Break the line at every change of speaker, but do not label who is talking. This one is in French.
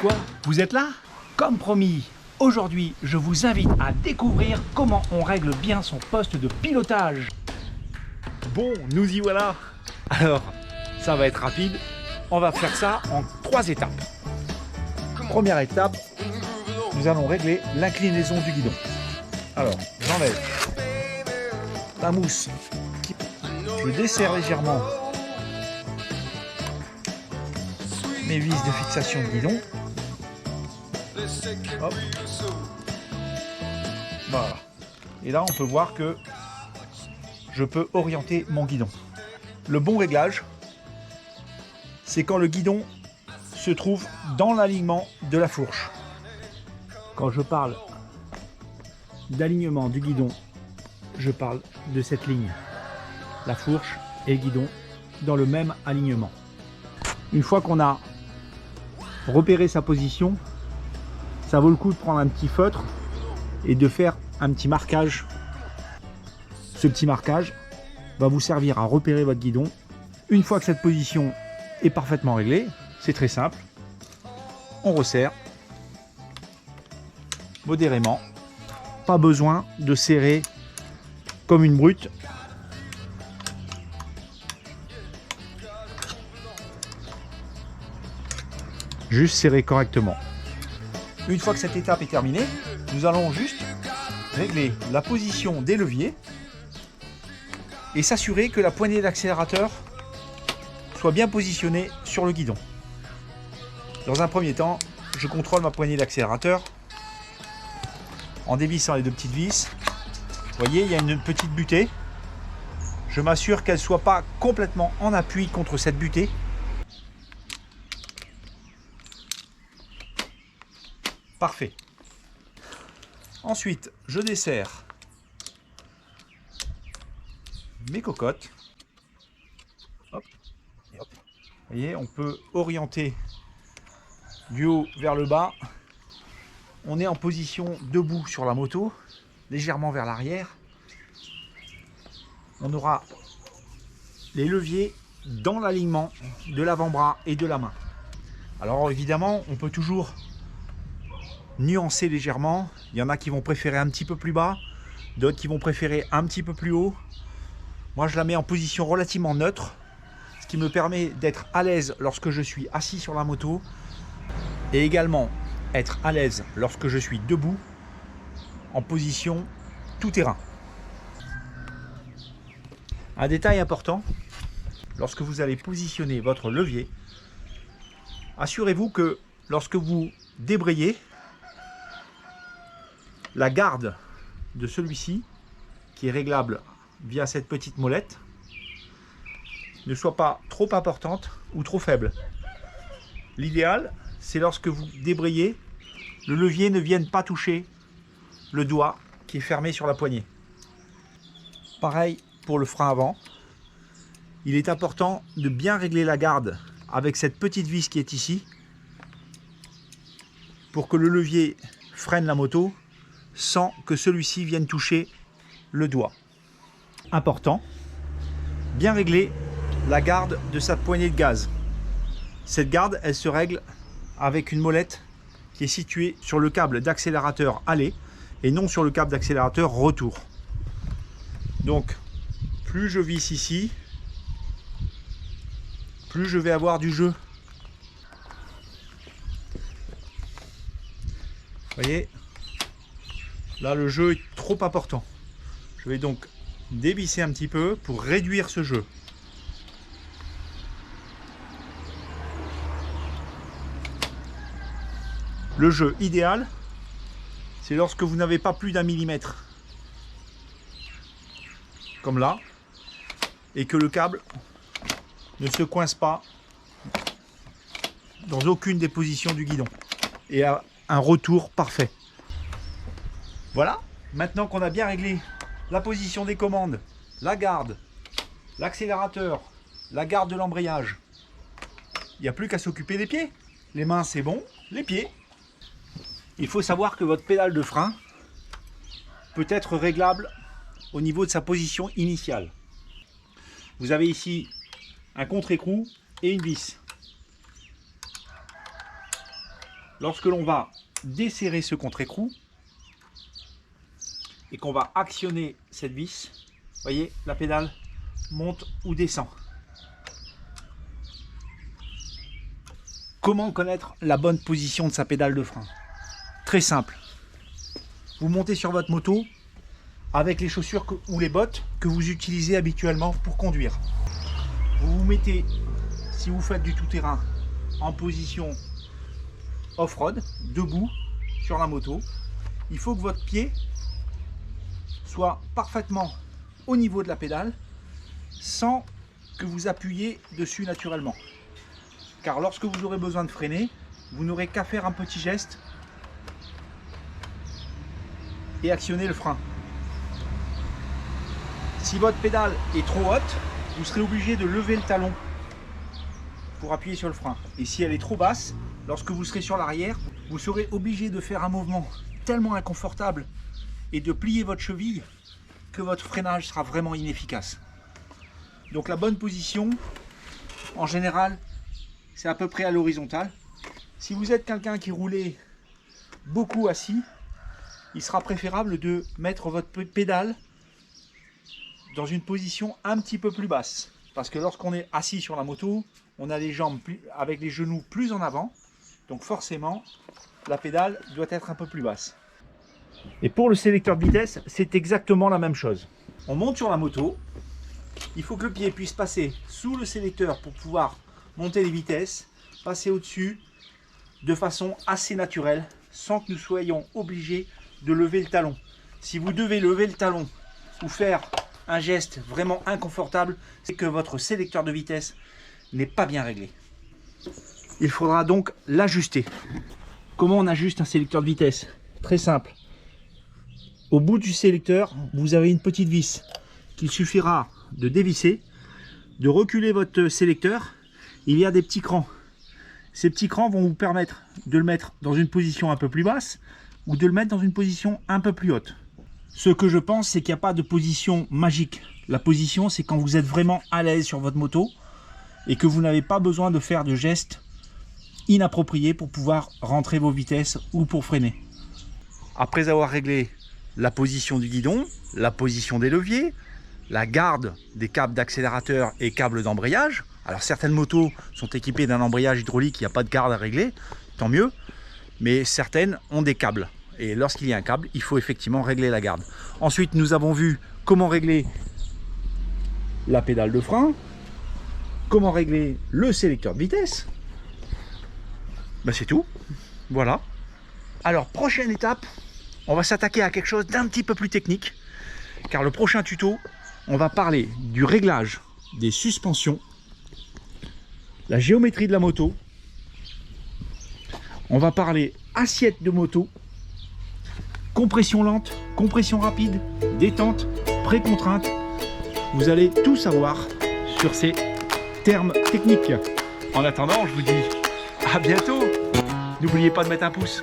Quoi? Vous êtes là? Comme promis, aujourd'hui, je vous invite à découvrir comment on règle bien son poste de pilotage. Bon, nous y voilà. Alors, ça va être rapide. On va faire ça en 3 étapes. Première étape, nous allons régler l'inclinaison du guidon. Alors, j'enlève la mousse. Je desserre légèrement mes vis de fixation de guidon. Hop. Voilà. Et là, on peut voir que je peux orienter mon guidon. Le bon réglage, c'est quand le guidon se trouve dans l'alignement de la fourche. Quand je parle d'alignement du guidon, je parle de cette ligne. La fourche et le guidon dans le même alignement. Une fois qu'on a repéré sa position, ça vaut le coup de prendre un petit feutre et de faire un petit marquage. Ce petit marquage va vous servir à repérer votre guidon. Une fois que cette position est parfaitement réglée, c'est très simple. On resserre modérément. Pas besoin de serrer comme une brute. Juste serrer correctement. Une fois que cette étape est terminée, nous allons juste régler la position des leviers et s'assurer que la poignée d'accélérateur soit bien positionnée sur le guidon. Dans un premier temps, je contrôle ma poignée d'accélérateur en dévissant les 2 petites vis. Vous voyez, il y a une petite butée. Je m'assure qu'elle ne soit pas complètement en appui contre cette butée. Parfait. Ensuite, je desserre mes cocottes. Hop, et hop. Vous voyez, on peut orienter du haut vers le bas. On est en position debout sur la moto, légèrement vers l'arrière. On aura les leviers dans l'alignement de l'avant-bras et de la main. Alors évidemment, on peut toujours nuancer légèrement. Il y en a qui vont préférer un petit peu plus bas, d'autres qui vont préférer un petit peu plus haut. Moi, je la mets en position relativement neutre, ce qui me permet d'être à l'aise lorsque je suis assis sur la moto et également être à l'aise lorsque je suis debout en position tout terrain. Un détail important, lorsque vous allez positionner votre levier, assurez-vous que lorsque vous débrayez, la garde de celui-ci, qui est réglable via cette petite molette, ne soit pas trop importante ou trop faible. L'idéal, c'est lorsque vous débrayez, le levier ne vienne pas toucher le doigt qui est fermé sur la poignée. Pareil pour le frein avant. Il est important de bien régler la garde avec cette petite vis qui est ici pour que le levier freine la moto sans que celui-ci vienne toucher le doigt. Important, bien régler la garde de sa poignée de gaz. Cette garde, elle se règle avec une molette qui est située sur le câble d'accélérateur aller et non sur le câble d'accélérateur retour. Donc, plus je visse ici, plus je vais avoir du jeu. Vous voyez ? Là, le jeu est trop important. Je vais donc dévisser un petit peu pour réduire ce jeu. Le jeu idéal, c'est lorsque vous n'avez pas plus d'1 millimètre, comme là, et que le câble ne se coince pas dans aucune des positions du guidon et a un retour parfait. Voilà, maintenant qu'on a bien réglé la position des commandes, la garde, l'accélérateur, la garde de l'embrayage, il n'y a plus qu'à s'occuper des pieds. Les mains c'est bon, les pieds. Il faut savoir que votre pédale de frein peut être réglable au niveau de sa position initiale. Vous avez ici un contre-écrou et une vis. Lorsque l'on va desserrer ce contre-écrou et qu'on va actionner cette vis, vous voyez, la pédale monte ou descend. Comment connaître la bonne position de sa pédale de frein? Très simple. Vous montez sur votre moto avec les chaussures ou les bottes que vous utilisez habituellement pour conduire. Vous vous mettez, si vous faites du tout-terrain, en position off-road, debout sur la moto. Il faut que votre pied soit parfaitement au niveau de la pédale sans que vous appuyez dessus naturellement. Car lorsque vous aurez besoin de freiner, vous n'aurez qu'à faire un petit geste et actionner le frein. Si votre pédale est trop haute, vous serez obligé de lever le talon pour appuyer sur le frein. Et si elle est trop basse, lorsque vous serez sur l'arrière, vous serez obligé de faire un mouvement tellement inconfortable et de plier votre cheville que votre freinage sera vraiment inefficace. Donc la bonne position, en général, c'est à peu près à l'horizontale. Si vous êtes quelqu'un qui roulait beaucoup assis, il sera préférable de mettre votre pédale dans une position un petit peu plus basse. Parce que lorsqu'on est assis sur la moto, on a les jambes avec les genoux plus en avant. Donc forcément, la pédale doit être un peu plus basse. Et pour le sélecteur de vitesse, c'est exactement la même chose. On monte sur la moto. Il faut que le pied puisse passer sous le sélecteur pour pouvoir monter les vitesses, passer au-dessus de façon assez naturelle, sans que nous soyons obligés de lever le talon. Si vous devez lever le talon ou faire un geste vraiment inconfortable, c'est que votre sélecteur de vitesse n'est pas bien réglé. Il faudra donc l'ajuster. Comment on ajuste un sélecteur de vitesse? Très simple. Au bout du sélecteur, vous avez une petite vis qu'il suffira de dévisser, de reculer votre sélecteur. Il y a des petits crans. Ces petits crans vont vous permettre de le mettre dans une position un peu plus basse ou de le mettre dans une position un peu plus haute. Ce que je pense, c'est qu'il n'y a pas de position magique. La position, c'est quand vous êtes vraiment à l'aise sur votre moto et que vous n'avez pas besoin de faire de gestes inappropriés pour pouvoir rentrer vos vitesses ou pour freiner. Après avoir réglé la position du guidon, la position des leviers, la garde des câbles d'accélérateur et câbles d'embrayage. Alors certaines motos sont équipées d'un embrayage hydraulique, il n'y a pas de garde à régler, tant mieux. Mais certaines ont des câbles. Et lorsqu'il y a un câble, il faut effectivement régler la garde. Ensuite, nous avons vu comment régler la pédale de frein, comment régler le sélecteur de vitesse. Ben, c'est tout. Voilà. Alors, prochaine étape, on va s'attaquer à quelque chose d'un petit peu plus technique. Car le prochain tuto, on va parler du réglage des suspensions, la géométrie de la moto. On va parler assiette de moto, compression lente, compression rapide, détente, pré-contrainte. Vous allez tout savoir sur ces termes techniques. En attendant, je vous dis à bientôt. N'oubliez pas de mettre un pouce.